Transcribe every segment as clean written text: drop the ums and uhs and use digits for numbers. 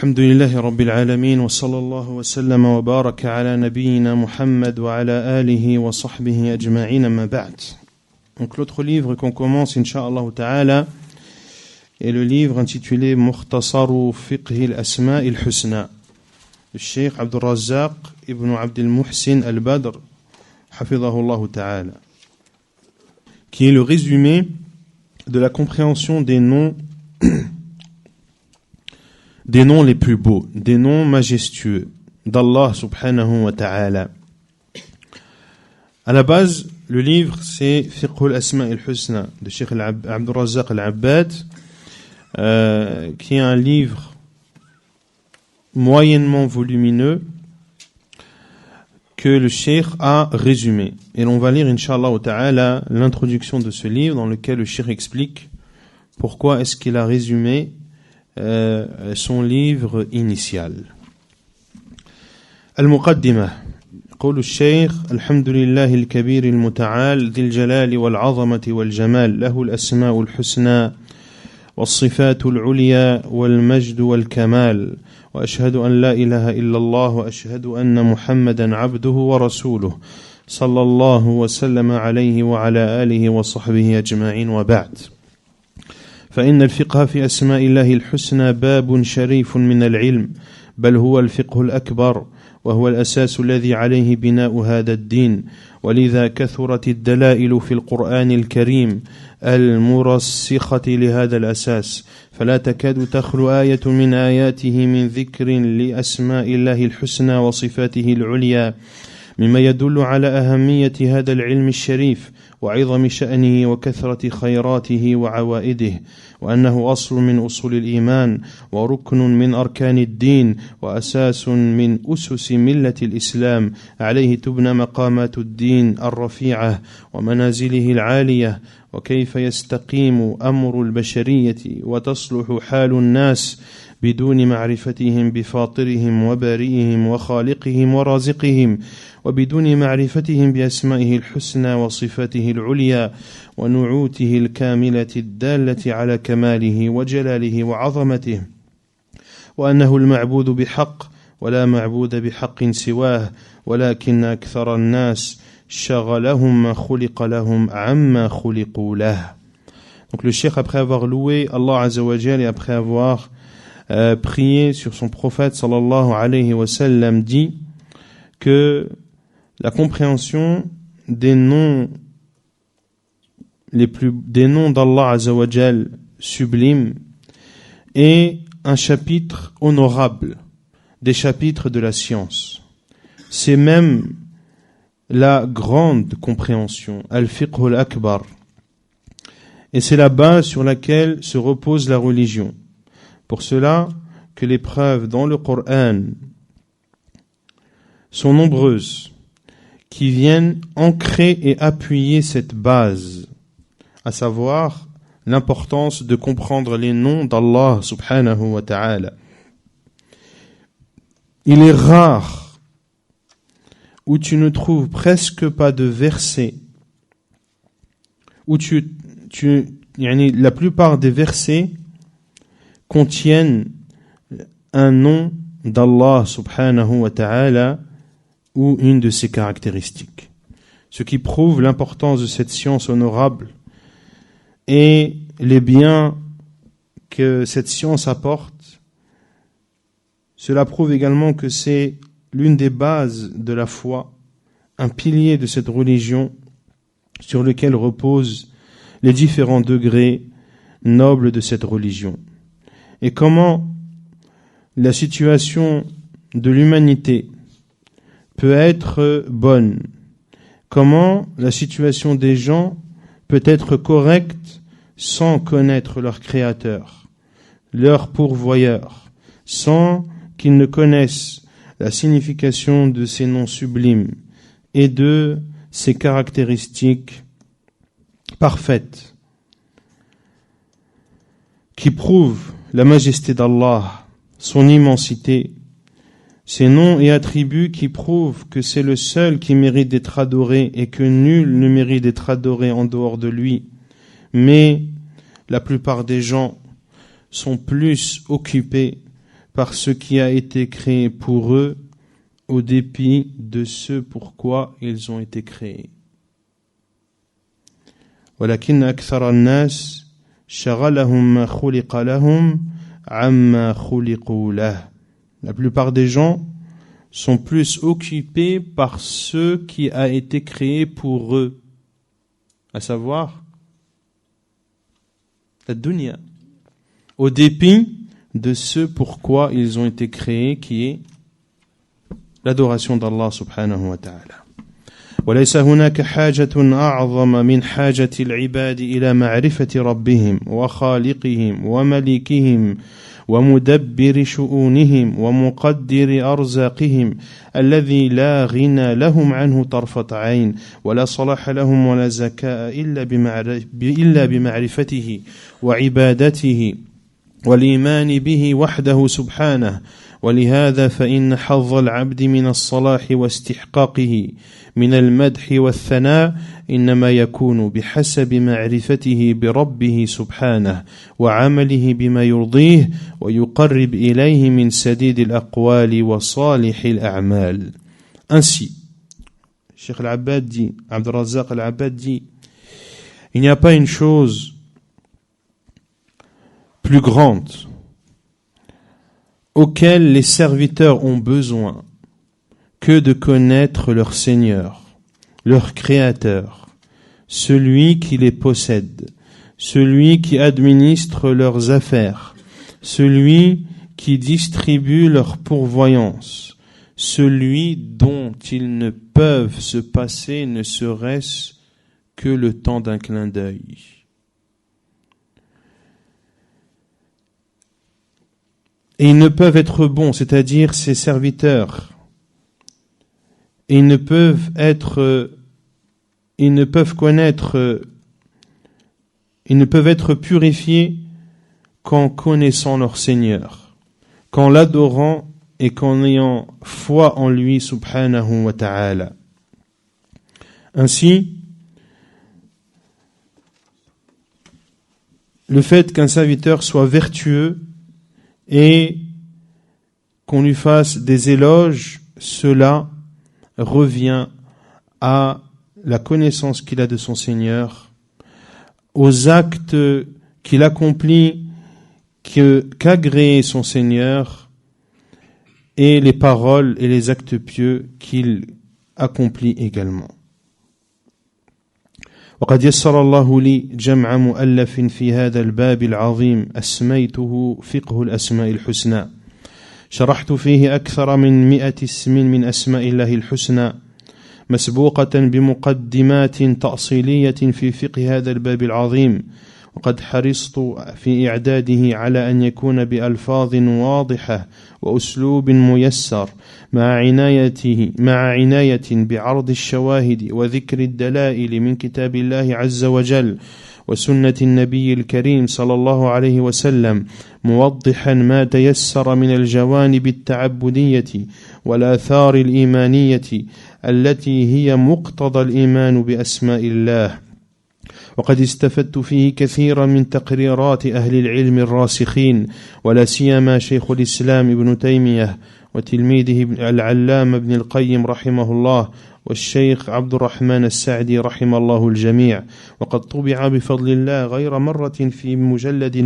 الحمد لله رب العالمين وصلى الله وسلم وبارك على نبينا محمد وعلى آله وصحبه أجمعين ما بعد. Donc l'autre livre qu'on commence incha'Allah ta'ala est le livre intitulé Mukhtasaru Fiqh al-Asma' al-Husna le Cheikh Abdul Razzaq ibn Abdul Muhsin al-Badr hafidhahullah ta'ala, qui est le résumé de la compréhension des noms les plus beaux, des noms majestueux d'Allah subhanahu wa ta'ala. À la base, le livre c'est Fiqh al-Asma' al-Husna de Cheikh Abdul Razzaq al-Abbad, qui est un livre moyennement volumineux que le Cheikh a résumé. Et l'on va lire incha'Allah ta'ala l'introduction de ce livre dans lequel le Cheikh explique pourquoi est-ce qu'il a résumé son livre initial. المقدمة. يقول الشيخ الحمد لله الكبير المتعال ذي الجلال والعظمة والجمال له الأسماء الحسنى والصفات العليا والمجد والكمال وأشهد أن لا إله إلا الله وأشهد أن محمدا عبده ورسوله صلى الله وسلم عليه وعلى آله وصحبه أجمعين وبعد. فإن الفقه في أسماء الله الحسنى باب شريف من العلم، بل هو الفقه الأكبر، وهو الأساس الذي عليه بناء هذا الدين، ولذا كثرت الدلائل في القرآن الكريم المرسخة لهذا الأساس، فلا تكاد تخلو آية من آياته من ذكر لأسماء الله الحسنى وصفاته العليا، مما يدل على أهمية هذا العلم الشريف وعظم شأنه وكثرة خيراته وعوائده، وأنه أصل من أصول الإيمان وركن من أركان الدين وأساس من أسس ملة الإسلام، عليه تبنى مقامات الدين الرفيعة ومنازله العالية، وكيف يستقيم أمر البشرية وتصلح حال الناس بدون معرفتهم بفاطرهم وبارئهم وخالقهم ورازقهم، وبدون معرفتهم بأسمائه الحسنى وصفاته العليا ونعوته الكاملة الدالة على كماله وجلاله وعظمته، وأنه المعبود بحق ولا معبود بحق سواه، ولكن أكثر الناس شغلهم ما خلق لهم عما خلقوا له. Donc le cheikh, après avoir loué Allah Azza wa Jal et après avoir prié sur son prophète sallallahu alayhi wa sallam, dit que la compréhension des noms d'Allah Azza wa Jal sublimes est un chapitre honorable des chapitres de la science. C'est même la grande compréhension, al-fiqh al-akbar, et c'est la base sur laquelle se repose la religion. Pour cela que les preuves dans le Coran sont nombreuses, qui viennent ancrer et appuyer cette base, à savoir l'importance de comprendre les noms d'Allah subhanahu wa ta'ala. Il est rare où tu ne trouves presque pas de versets, où la plupart des versets contiennent un nom d'Allah subhanahu wa ta'ala ou une de ses caractéristiques. Ce qui prouve l'importance de cette science honorable et les biens que cette science apporte. Cela prouve également que c'est l'une des bases de la foi, un pilier de cette religion sur lequel reposent les différents degrés nobles de cette religion. Et comment la situation de l'humanité peut être bonne, comment la situation des gens peut être correcte sans connaître leur créateur, leur pourvoyeur, sans qu'ils ne connaissent la signification de ces noms sublimes et de ces caractéristiques parfaites qui prouvent la majesté d'Allah, son immensité, ces noms et attributs qui prouvent que c'est le seul qui mérite d'être adoré et que nul ne mérite d'être adoré en dehors de lui. Mais la plupart des gens sont plus occupés par ce qui a été créé pour eux, au dépit de ce pourquoi ils ont été créés. ولكن أكثر الناس شغلهم ما خلق لهم عما خلقوا له. La plupart des gens sont plus occupés par ce qui a été créé pour eux, à savoir la dunya, au dépit de ce pourquoi ils ont été créés, qui est l'adoration d'Allah subhanahu wa ta'ala. وليس هناك حاجة أعظم من حاجة العباد إلى معرفة ربهم وخالقهم ومليكهم ومدبر شؤونهم ومقدر أرزاقهم الذي لا غنى لهم عنه طرفة عين ولا صلاح لهم ولا زكاء إلا بمعرفته وعبادته والإيمان به وحده سبحانه. ولهذا فإن حظ العبد من الصلاح واستحقاقه من المدح والثناء إنما يكون بحسب معرفته بربه سبحانه وعمله بما يرضيه ويقرب إليه من سديد الأقوال وصالح الأعمال. Ainsi, Cheikh Al-Abbad dit, Abd al-Razzaq Al-Abbad dit, il n'y a pas une chose plus grande auquel les serviteurs ont besoin que de connaître leur Seigneur, leur Créateur, celui qui les possède, celui qui administre leurs affaires, celui qui distribue leur pourvoyance, celui dont ils ne peuvent se passer ne serait-ce que le temps d'un clin d'œil. Et ils ne peuvent être bons, c'est-à-dire ses serviteurs. Et ils ne peuvent être purifiés qu'en connaissant leur Seigneur, qu'en l'adorant et qu'en ayant foi en lui, subhanahu wa ta'ala. Ainsi, le fait qu'un serviteur soit vertueux et qu'on lui fasse des éloges, cela revient à la connaissance qu'il a de son Seigneur, aux actes qu'il accomplit, qu'agréé son Seigneur, et les paroles et les actes pieux qu'il accomplit également. وقد يسر الله لي جمع مؤلف في هذا الباب العظيم أسميته فقه الأسماء الحسنى. شرحت فيه أكثر من 100 اسم من أسماء الله الحسنى مسبوقة بمقدمات تأصيلية في فقه هذا الباب العظيم، وقد حرصت في إعداده على أن يكون بألفاظ واضحة وأسلوب ميسر مع عناية بعرض الشواهد وذكر الدلائل من كتاب الله عز وجل وسنة النبي الكريم صلى الله عليه وسلم، موضحا ما تيسر من الجوانب التعبدية والآثار الإيمانية التي هي مقتضى الإيمان بأسماء الله. وقد استفدت فيه كثيرا من تقريرات أهل العلم الراسخين، ولا سيما شيخ الإسلام ابن تيمية وتلميذه العلامة ابن القيم رحمه الله والشيخ عبد الرحمن السعدي رحم الله الجميع. وقد طبع بفضل الله غير مرة في مجلد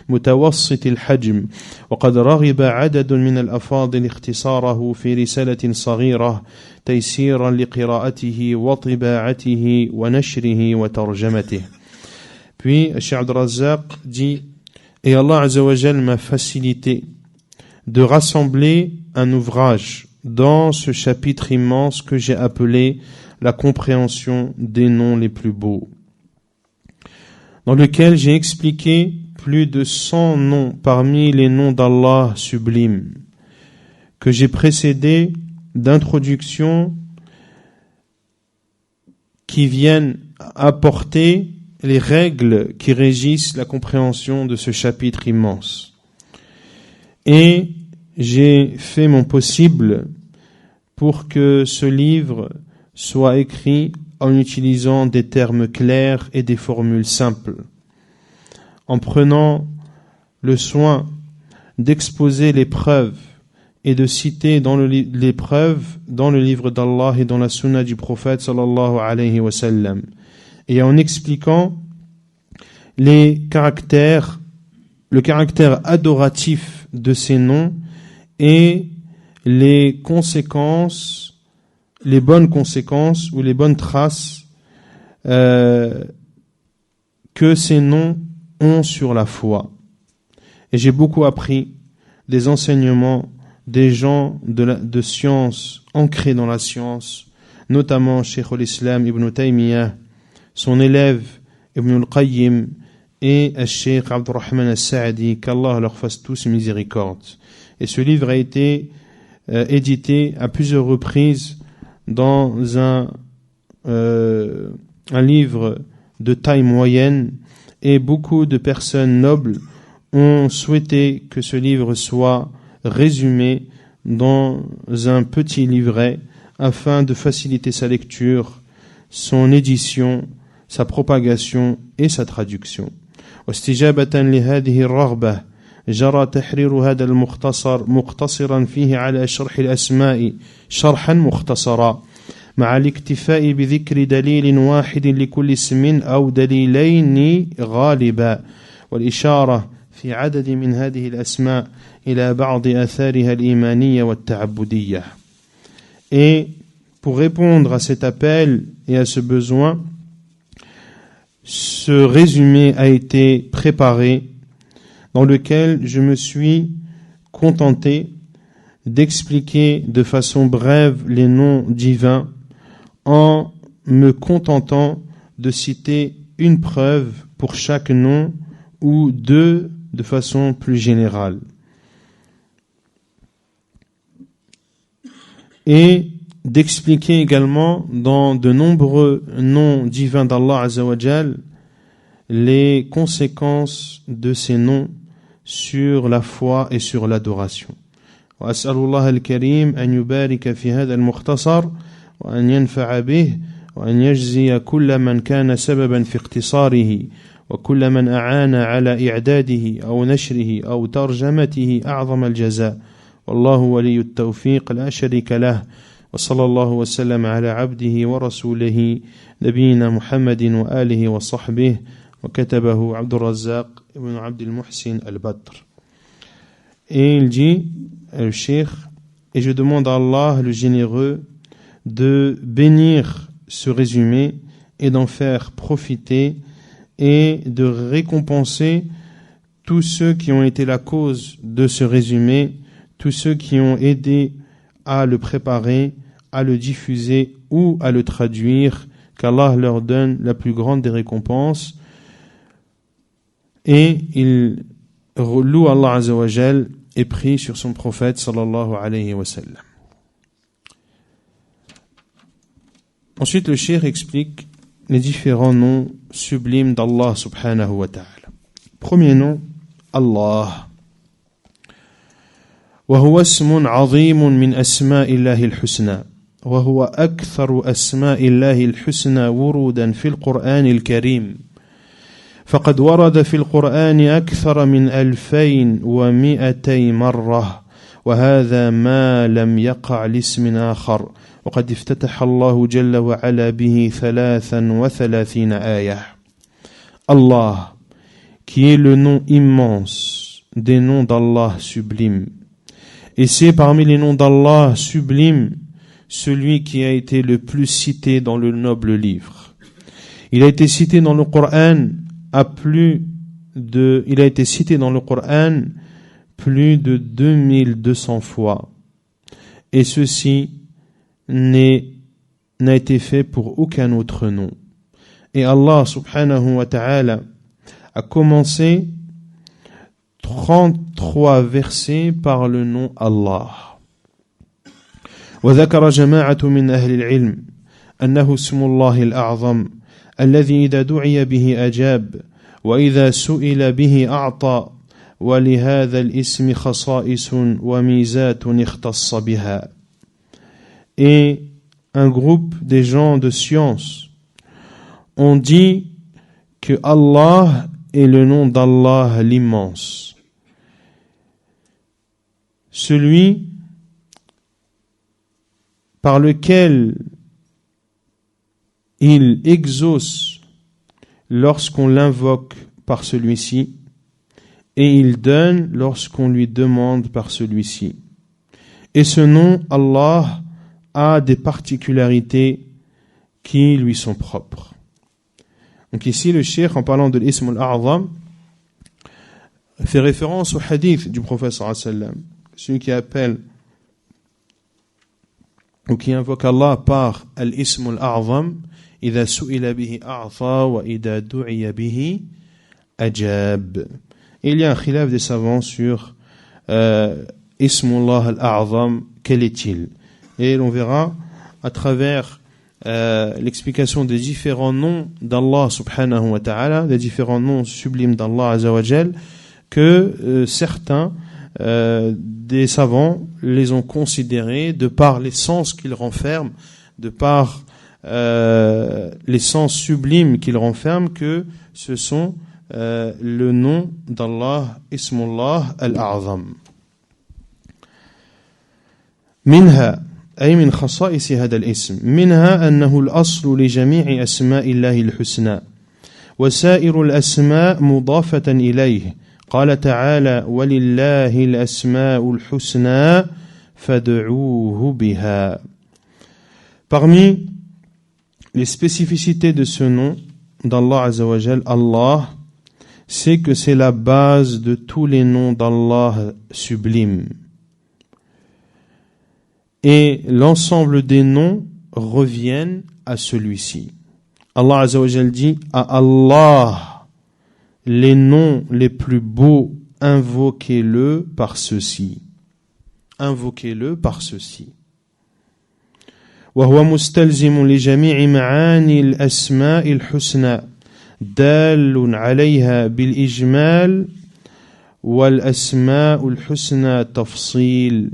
متوسط الحجم، وقد رغب عدد من الأفاضل اختصاره في رسالة صغيرة تيسيرا لقراءته وطباعته ونشره وترجمته. Puis Cheikh Abd al-Razzaq dit, et Allah Azza wa Jal m'a facilité de rassembler un ouvrage dans ce chapitre immense que j'ai appelé la compréhension des noms les plus beaux, dans lequel j'ai expliqué plus de 100 noms parmi les noms d'Allah sublimes, que j'ai précédés d'introductions qui viennent apporter les règles qui régissent la compréhension de ce chapitre immense. Et j'ai fait mon possible pour que ce livre soit écrit en utilisant des termes clairs et des formules simples, en prenant le soin d'exposer les preuves et de citer les preuves dans le livre d'Allah et dans la sunna du prophète sallallahu alayhi wa sallam, et en expliquant le caractère adoratif de ces noms et les conséquences, les bonnes conséquences ou les bonnes traces que ces noms ont sur la foi. Et j'ai beaucoup appris des enseignements des gens de science, ancrés dans la science, notamment Cheikh al-Islam Ibn Taymiyyah, son élève Ibn al-Qayyim et Cheikh Abdurrahman al-Sa'di, qu'Allah leur fasse tous miséricorde. Et ce livre a été édité à plusieurs reprises dans un livre de taille moyenne, et beaucoup de personnes nobles ont souhaité que ce livre soit résumé dans un petit livret afin de faciliter sa lecture, son édition, sa propagation et sa traduction. واستجابة لهذه الرغبة جرى تحرير هذا المختصر مقتصرا فيه على شرح الأسماء شرحا مختصرا مع الاكتفاء بذكر دليل واحد لكل اسم أو دليلين غالبا والإشارة في عدد من هذه الأسماء إلى بعض آثارها الإيمانية والتعبدية. Et pour répondre à cet appel et à ce besoin, ce résumé a été préparé dans lequel je me suis contenté d'expliquer de façon brève les noms divins en me contentant de citer une preuve pour chaque nom ou deux de façon plus générale. Et d'expliquer également dans de nombreux noms divins d'Allah Azza wa Jal les conséquences de ces noms sur la foi et sur l'adoration. وأسأل الله الكريم أن يبارك في هذا المختصر وأن ينفع به وأن يجزي كل من كان سببا في اختصاره وكل من أعان على إعداده أو نشره أو ترجمته أعظم الجزاء والله ولي التوفيق لا شريك له وصلى الله وسلم على عبده ورسوله نبينا محمد وآله وصحبه وكتبه عبد الرزاق ابن عبد المحسن البدر. Et il dit, le cheikh, et je demande à Allah le généreux de bénir ce résumé et d'en faire profiter et de récompenser tous ceux qui ont été la cause de ce résumé, tous ceux qui ont aidé à le préparer, à le diffuser ou à le traduire, qu'Allah leur donne la plus grande des récompenses. Et il loue Allah Azza wa Jal et prie sur son prophète sallallahu alayhi wa sallam. Ensuite, le cheikh explique les différents noms sublimes d'Allah subhanahu wa ta'ala. Premier nom, Allah. وهو اسم عظيم من أسماء الله الحسنى وهو أكثر أسماء الله الحسنى ورودا في القرآن الكريم فقد ورد في القرآن أكثر من 2200 مرة وهذا ما لم يقع لاسم آخر وقد افتتح الله جل وعلا به 33 آية. Allah, qui est le nom immense des noms d'Allah sublimes. Et c'est parmi les noms d'Allah sublimes celui qui a été le plus cité dans le noble livre. Il a été cité dans le Coran plus de 2200 fois. Et ceci n'a été fait pour aucun autre nom. Et Allah subhanahu wa ta'ala a commencé 33 versets par le nom Allah. وذكر جماعة من أهل العلم أنه اسم الله الأعظم الذي إذا دعي به أجاب وإذا سئل به أعطى ولهذا الاسم خصائص وميزات اختص بها. Et un groupe des gens de science ont dit que Allah est le nom d'Allah l'immense, celui par lequel il exauce lorsqu'on l'invoque par celui-ci, et il donne lorsqu'on lui demande par celui-ci. Et ce nom, Allah, a des particularités qui lui sont propres. Donc ici, le cheikh, en parlant de l'ism al-a'zam, fait référence au hadith du prophète sallallahu alayhi wa sallam. Celui qui appelle ou qui invoque Allah par al-ism al-a'zam, idha su'ila bihi a'ta wa idha du'iya bihi ajab. Il y a un khilaf des savants sur Ismullah al-A'zam, quel est-il? Et l'on verra à travers l'explication des différents noms d'Allah subhanahu wa ta'ala, des différents noms sublimes d'Allah azza wa jal, que certains des savants les ont considérés de par les sens qu'ils renferment, de par les sens sublimes qu'ils renferment, que ce sont le nom d'Allah, Ismullah al-A'zam. منها أي من خصائص هذا الاسم منها أنه الأصل لجميع أسماء الله الحسنى وسائر الأسماء مضافة إليه قال تعالى ولله الأسماء الحسنى فادعوه بها. Parmi les spécificités de ce nom d'Allah Azza wa Jal, Allah, c'est que c'est la base de tous les noms d'Allah sublimes. Et l'ensemble des noms reviennent à celui-ci. Allah Azza wa Jal dit à Allah les noms les plus beaux, invoquez-le par ceci. Invoquez-le par ceci. وهو مستلزم لجميع معاني الأسماء الحسنى دال عليها بالإجمال والأسماء الحسنى تفصيل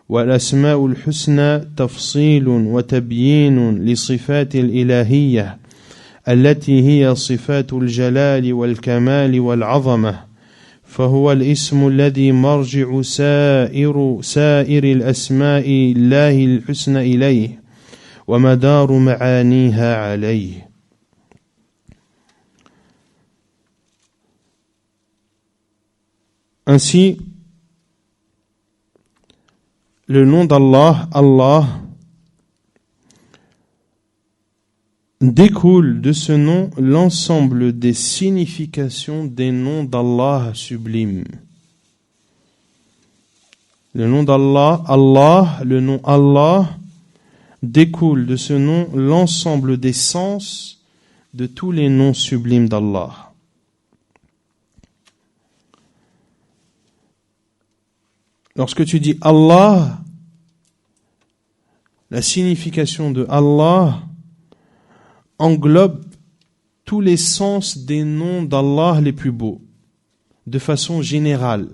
والأسماء الحسنى تفصيل وتبيين لصفات الإلهية التي هي صفات الجلال والكمال والعظمة فهو الاسم الذي مرجع سائر الأسماء الله الحسنى إليه ومدار معانيها عليه. Ainsi, le nom d'Allah, Allah, découle de ce nom l'ensemble des significations des noms d'Allah sublimes. Le nom d'Allah, Allah, le nom Allah, découle de ce nom l'ensemble des sens de tous les noms sublimes d'Allah. Lorsque tu dis Allah, la signification de Allah englobe tous les sens des noms d'Allah les plus beaux, de façon générale.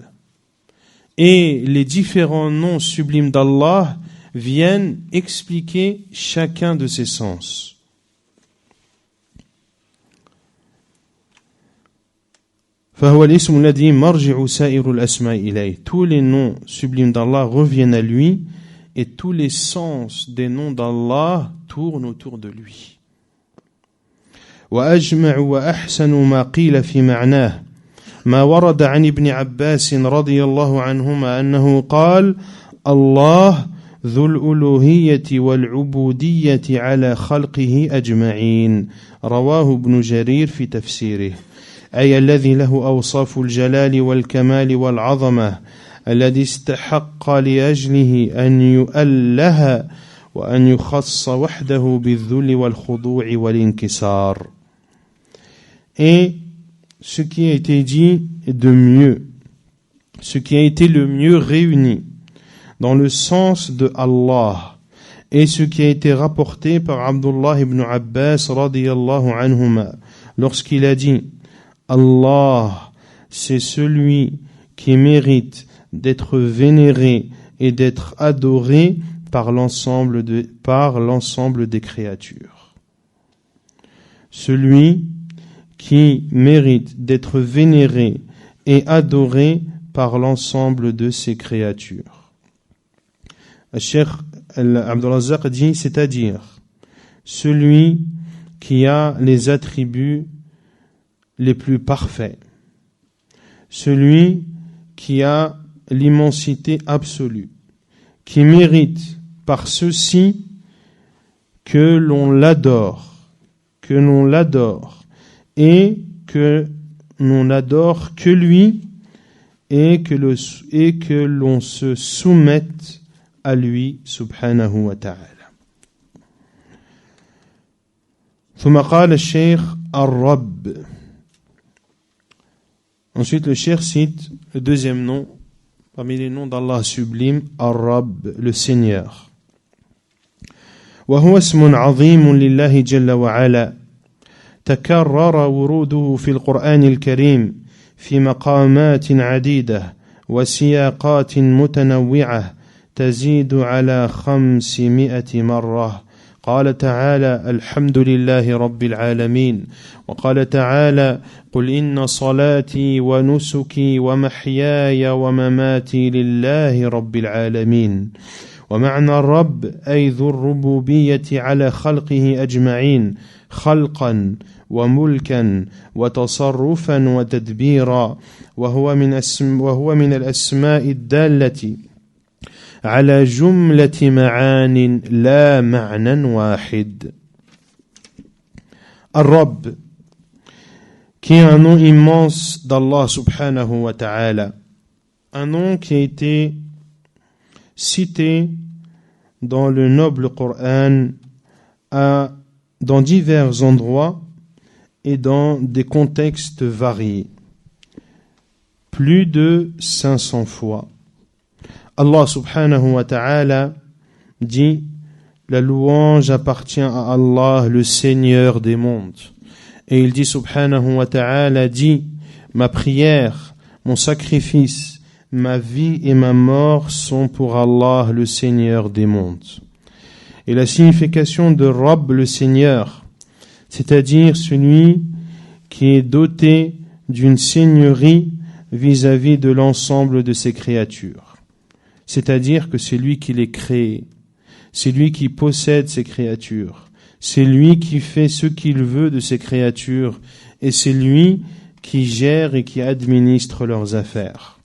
Et les différents noms sublimes d'Allah viennent expliquer chacun de ces sens. فهو الاسم الذي مرجع سائر الأسماء إليه. Tous les noms sublimes d'Allah reviennent à lui et tous les sens des noms d'Allah tournent autour de lui. وأجمع وأحسن ما قيل في معناه ما ورد عن ابن عباس رضي الله عنهما أنه قال الله ذو الألوهية والعبودية على خلقه أجمعين رواه ابن جرير في تفسيره أي الذي له أوصاف الجلال والكمال والعظمة الذي استحق لأجله أن يؤله وأن يخص وحده بالذل والخضوع والانكسار. Et ce qui a été dit de mieux, ce qui a été le mieux réuni dans le sens de Allah, et ce qui a été rapporté par Abdullah ibn Abbas radiyallahu anhuma, lorsqu'il a dit Allah, c'est celui qui mérite d'être vénéré et d'être adoré par l'ensemble des créatures. Celui qui mérite d'être vénéré et adoré par l'ensemble de ses créatures. Cheikh Abdul Razzaq dit, c'est-à-dire celui qui a les attributs les plus parfaits, celui qui a l'immensité absolue, qui mérite par ceci que l'on l'adore et que l'on n'adore que lui et que l'on se soumette à lui subhanahu wa ta'ala. ثم قال الشيخ الرب. Ensuite le cheikh cite le deuxième nom parmi les noms d'Allah sublime, Ar-Rabb, le Seigneur. وهو اسم عظيم لله جل وعلا تكرر وروده في القرآن الكريم في مقامات عديدة وسياقات متنوعة تزيد على 500 مرة. قال تعالى الحمد لله رب العالمين، وقال تعالى قل إن صلاتي ونسكي ومحياي ومماتي لله رب العالمين. ومعنى الرب أي ذو الربوبية على خلقه أجمعين خلقا وملكا وتصرفا وتدبيرا، وهو من الأسماء الدالة على جملة معان لا معنى واحد. الرب, qui est un nom immense d'Allah subhanahu wa ta'ala, un nom qui a été cité dans le noble Coran dans divers endroits et dans des contextes variés, plus de 500 fois. Allah subhanahu wa ta'ala dit: la louange appartient à Allah, le Seigneur des mondes. Et il dit subhanahu wa ta'ala, dit: ma prière, mon sacrifice, ma vie et ma mort sont pour Allah, le Seigneur des mondes. Et la signification de Rabb, le Seigneur, c'est-à-dire celui qui est doté d'une seigneurie vis-à-vis de l'ensemble de ses créatures. C'est-à-dire que c'est lui qui les crée, c'est lui qui possède ces créatures, c'est lui qui fait ce qu'il veut de ces créatures, et c'est lui qui gère et qui administre leurs affaires.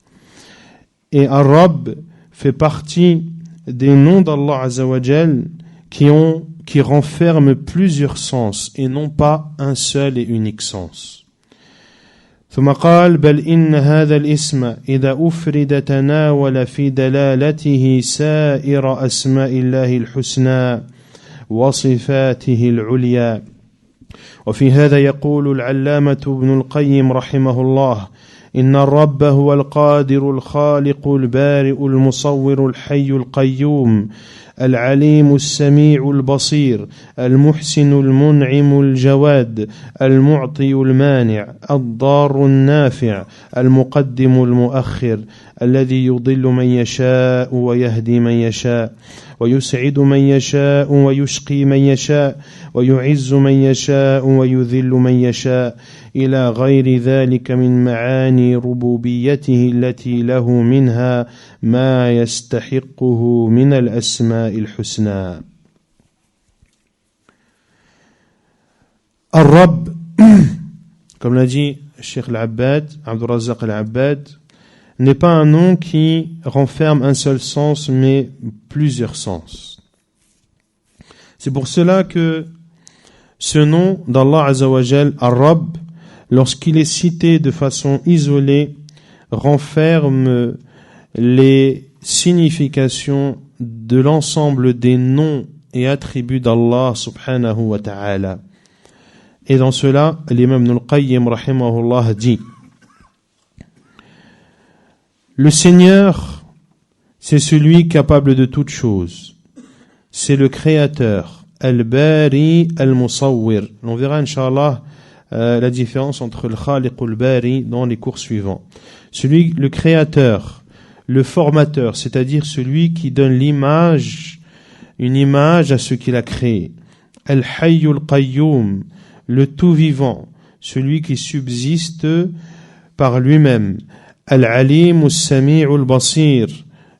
Et Ar-Rabb fait partie des noms d'Allah Azza wa Jal qui renferment plusieurs sens et non pas un seul et unique sens. ثم قال بل إن هذا الاسم إذا أفرد تناول في دلالته سائر أسماء الله الحسنى وصفاته العليا. وفي هذا يقول العلامة ابن القيم رحمه الله: إن الرب هو القادر الخالق البارئ المصور الحي القيوم العليم السميع البصير المحسن المنعم الجواد المعطي المانع الضار النافع المقدم المؤخر الذي يضل من يشاء ويهدي من يشاء ويسعد من يشاء ويشقي من يشاء ويعز من يشاء ويذل من يشاء إلى غير ذلك من معاني ربوبيته التي له منها ما يستحقه من الأسماء الحسنى. الرب, comme l'a dit Cheikh Al-Abbad, Abdul Razzaq Al-Abbad, n'est pas un nom qui renferme un seul sens, mais plusieurs sens. C'est pour cela que ce nom d'Allah Azza wa Jal, Ar-Rabb, lorsqu'il est cité de façon isolée, renferme les significations de l'ensemble des noms et attributs d'Allah subhanahu wa ta'ala. Et dans cela, l'imam Ibn al-Qayyim rahimahullah dit: le Seigneur, c'est celui capable de toutes choses. C'est le Créateur, Al-Bari Al-Musawwir. On verra, Inch'Allah, la différence entre le Khaliq et le Bari dans les cours suivants. Le Créateur, le Formateur, c'est-à-dire celui qui donne une image à ce qu'il a créé. Al-Hayyul Qayyum, le Tout-Vivant, celui qui subsiste par lui-même. Al-Alim As-Sami'u Al-Basir,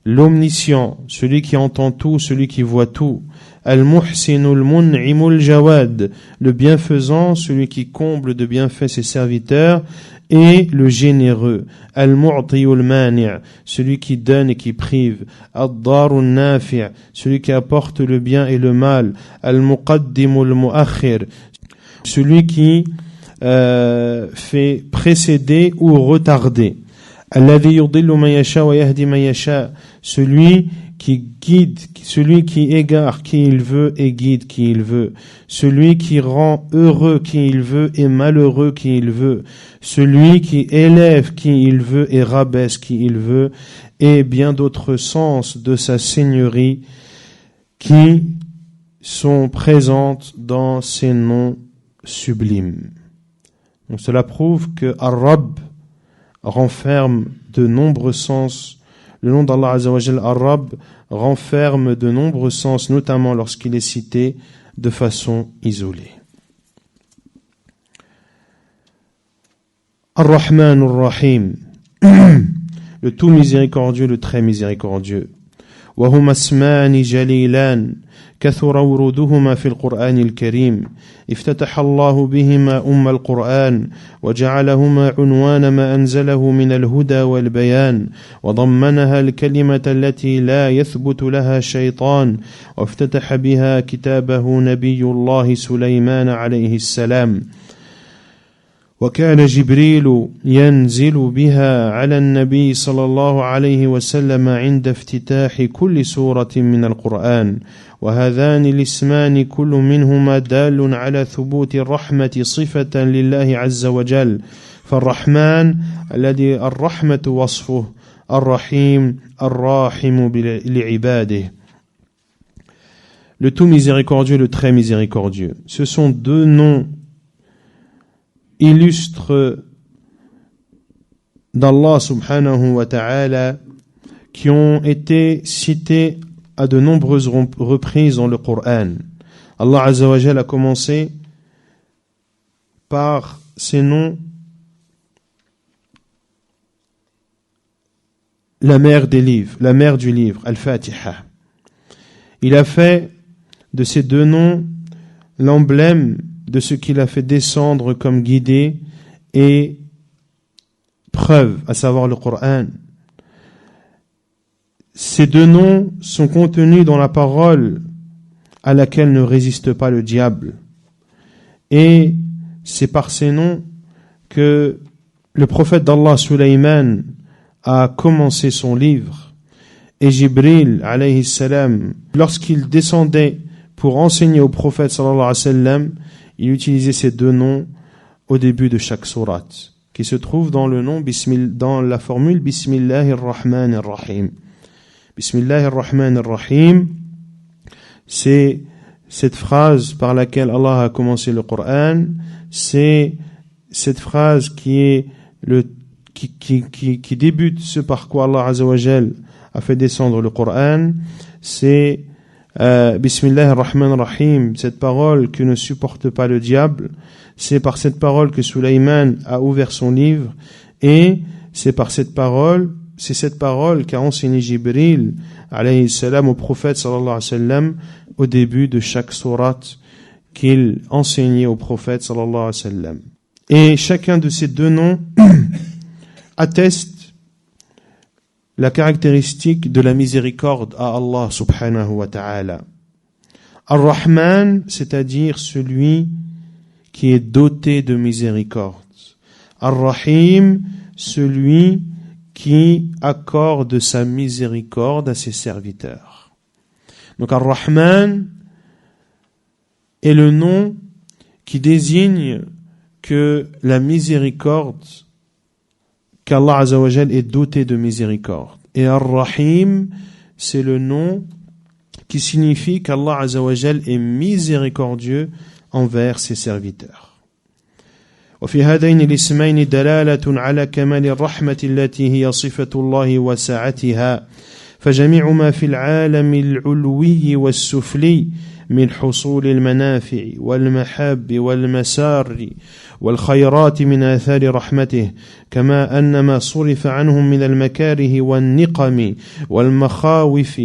l'omniscient, celui qui entend tout, celui qui voit tout. Al-Muhsinul Mun'imul Jawad, le bienfaisant, celui qui comble de bienfaits ses serviteurs, et le généreux. Al-Mu'tiyul Mani', celui qui donne et qui prive. Ad-Darun Nafi', celui qui apporte le bien et le mal. Al-Muqaddimul Mu'akhir, celui qui fait précéder ou retarder. Alladhi yudillu man yasha wa yahdi man yasha, celui qui guide, celui qui égare qui il veut et guide qui il veut, celui qui rend heureux qui il veut et malheureux qui il veut, celui qui élève qui il veut et rabaisse qui il veut, et bien d'autres sens de sa seigneurie qui sont présentes dans ces noms sublimes. Donc cela prouve que Ar-Rabb renferme de nombreux sens. Le nom d'Allah Azza wa Jal, Ar-Rabb, renferme de nombreux sens, notamment lorsqu'il est cité de façon isolée. Ar-Rahman Ar-Rahim, le tout miséricordieux, le très miséricordieux. وهما اسمان جليلان كثر ورودهما في القرآن الكريم افتتح الله بهما القرآن وجعلهما عنوان ما أنزله من الهدى والبيان وضمنها الكلمة التي لا يثبت لها شيطان وافتتح بها كتابه نبي الله سليمان عليه السلام وكان جبريل ينزل بها على النبي صلى الله عليه وسلم عند افتتاح كل سورة من القرآن وهذان الاسمان كل منهما دال على ثبوت الرحمة صفة لله عز وجل فالرحمن الذي الرحمة وصفه الرحيم الراحم لعباده. Le tout miséricordieux, le très miséricordieux. Ce sont deux noms illustres d'Allah subhanahu wa ta'ala qui ont été cités à de nombreuses reprises dans le Coran. Allah Azza wa Jalla a commencé par ces noms, la mère des livres, la mère du livre, Al-Fatiha. Il a fait de ces deux noms l'emblème de ce qu'il a fait descendre comme guidée et preuve, à savoir le Coran. Ces deux noms sont contenus dans la parole à laquelle ne résiste pas le diable. Et c'est par ces noms que le prophète d'Allah, Sulayman, a commencé son livre. Et Jibril, alayhi salam, lorsqu'il descendait pour enseigner au prophète, sallallahu alayhi wa sallam, il utilisait ces deux noms au début de chaque sourate, qui se trouve dans le nom, dans la formule Bismillahir-Rahmanir-Rahim. Bismillahir-Rahmanir-Rahim, c'est cette phrase par laquelle Allah a commencé le Coran, c'est cette phrase qui débute ce par quoi Allah Azza wa Jal a fait descendre le Coran, c'est Bismillah ar-Rahman ar-Rahim, cette parole que ne supporte pas le diable, c'est par cette parole que Sulayman a ouvert son livre, et c'est cette parole qu'a enseigné Jibril alayhi salam au prophète sallallahu alayhi wa sallam au début de chaque sourate qu'il enseignait au prophète sallallahu alayhi wa sallam. Et chacun de ces deux noms atteste la caractéristique de la miséricorde à Allah subhanahu wa ta'ala. Ar-Rahman, c'est-à-dire celui qui est doté de miséricorde. Ar-Rahim, celui qui accorde sa miséricorde à ses serviteurs. Donc Ar-Rahman est le nom qui désigne que la miséricorde, qu'Allah Azza wa Jal est doté de miséricorde. Et Ar-Rahim, c'est le nom qui signifie qu'Allah Azza wa Jal est miséricordieux envers ses serviteurs. وفي هذين الاسمين دلالة على كمال الرحمة التي هي صفة الله وسعتها فجميع ما في العالم العلوي والسفلي من حصول المنافع والمحاب والمسار والخيرات من آثار رحمته، كما أن ما صرف عنهم من المكاره والنقم والمخاوف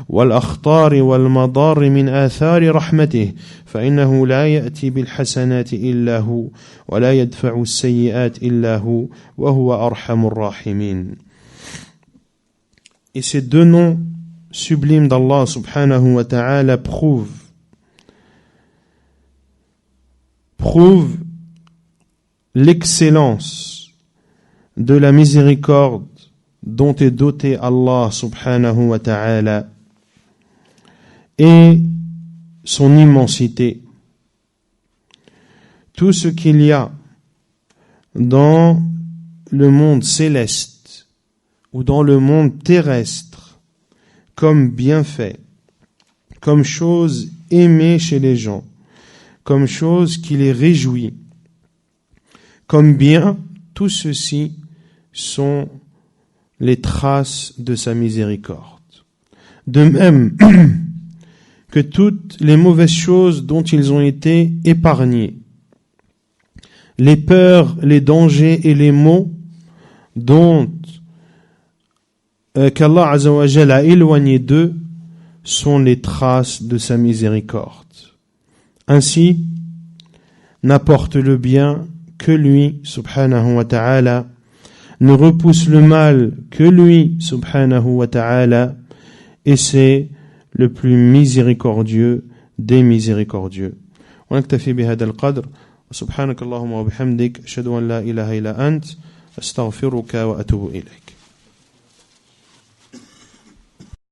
والأخطار والمضار من آثار رحمته، فإنه لا يأتي بالحسنات إلا هو ولا يدفع السيئات إلا هو وهو أرحم الراحمين. Et ces deux noms sublimes d'Allah subhanahu wa ta'ala prouvent l'excellence de la miséricorde dont est doté Allah subhanahu wa ta'ala et son immensité. Tout ce qu'il y a dans le monde céleste ou dans le monde terrestre comme bienfait, comme chose aimée chez les gens, comme chose qui les réjouit, comme bien, tout ceci sont les traces de sa miséricorde. De même que toutes les mauvaises choses dont ils ont été épargnés, les peurs, les dangers et les maux dont qu'Allah Azza wa Jalla a éloigné d'eux sont les traces de sa miséricorde. Ainsi, n'apporte le bien que lui, subhanahu wa ta'ala, ne repousse le mal que lui, subhanahu wa ta'ala, et c'est le plus miséricordieux des miséricordieux. ونكتفي بهذا القدر سبحانك اللهم وبحمدك أشهد أن لا إله إلا أنت أستغفرك وأتوب إليك.